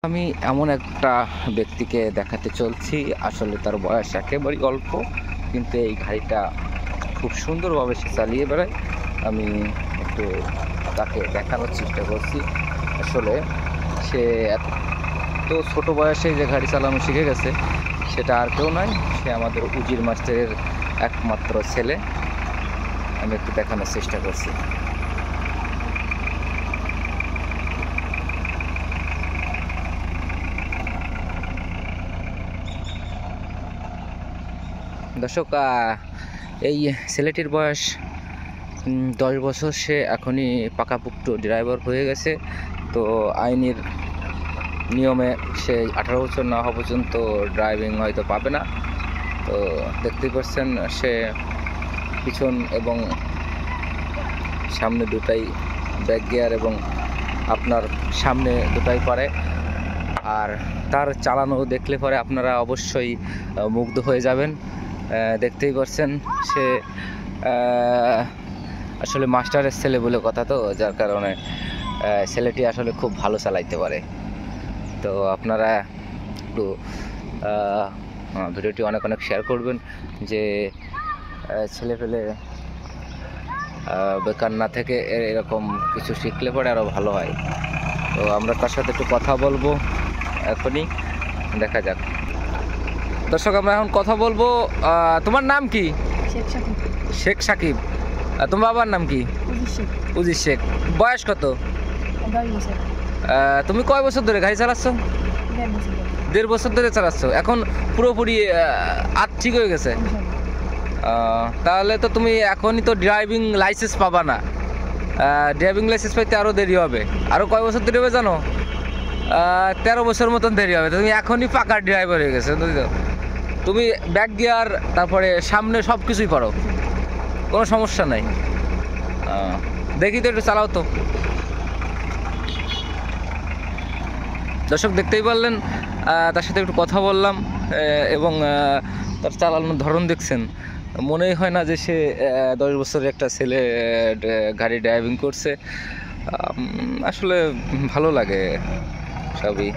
আমি এমন একটা ব্যক্তিকে দেখাতে চলছি, আসলে তার বয়স একেবারেই অল্প, কিন্তু এই গাড়িটা খুব সুন্দরভাবে সে চালিয়ে বেড়ায়। আমি একটু তাকে দেখানোর চেষ্টা করছি। আসলে সে এত ছোট বয়সে যে গাড়ি চালানো শিখে গেছে, সেটা আর কেউ নয়, সে আমাদের উজির মাস্টারের একমাত্র ছেলে। আমি একটু দেখানোর চেষ্টা করছি। দর্শক, এই ছেলেটির বয়স 10 বছর। সে এখনই পাকাপোক্ত ড্রাইভার হয়ে গেছে। তো আইনের নিয়মে সে 18 বছর না হওয়া পর্যন্ত ড্রাইভিং হয়তো পাবে না। তো দেখতেই পাচ্ছেন, সে পিছন এবং সামনে দুটাই ব্যাক গিয়ার এবং আপনার সামনে দুটাই পারে। আর তার চালানো দেখলে পরে আপনারা অবশ্যই মুগ্ধ হয়ে যাবেন। দেখতেই পাচ্ছেন, সে আসলে মাস্টারের ছেলে বলে কথা, তো যার কারণে ছেলেটি আসলে খুব ভালো চালাইতে পারে। তো আপনারা একটু ভিডিওটি অনেক শেয়ার করবেন, যে ছেলে পেলে বেকার না থেকে এরকম কিছু শিখলে পরে আরও ভালো হয়। তো আমরা তার সাথে একটু কথা বলবো এখনই, দেখা যাক। দর্শক, আমরা এখন কথা বলবো। তোমার নাম কি? শেখ সাকিব। তোমার বাবার নাম কি? উজির শেখ। বয়স কত? তুমি কয় বছর ধরে গাড়ি চালাচ্ছ? 1.5 বছর ধরে চালাচ্ছ। এখন পুরোপুরি ঠিক হয়ে গেছে? তাহলে তো তুমি এখনই তো ড্রাইভিং লাইসেন্স পাবা না। ড্রাইভিং লাইসেন্স পাইতে আরও দেরি হবে। আরও কয় বছর দেরি হবে জানো? 13 বছর মতন দেরি হবে। তুমি এখনই পাকা ড্রাইভার হয়ে গেছে। তুমি ব্যাক গিয়ার, তারপরে সামনে সব কিছুই পারো, কোনো সমস্যা নাই। দেখি তো, একটু চালাও তো। দর্শক, দেখতেই পারলেন, তার সাথে একটু কথা বললাম এবং তার চালানোর ধরন দেখছেন। মনেই হয় না যে সে 10 বছরের একটা ছেলে গাড়ি ড্রাইভিং করছে। আসলে ভালো লাগে সবই।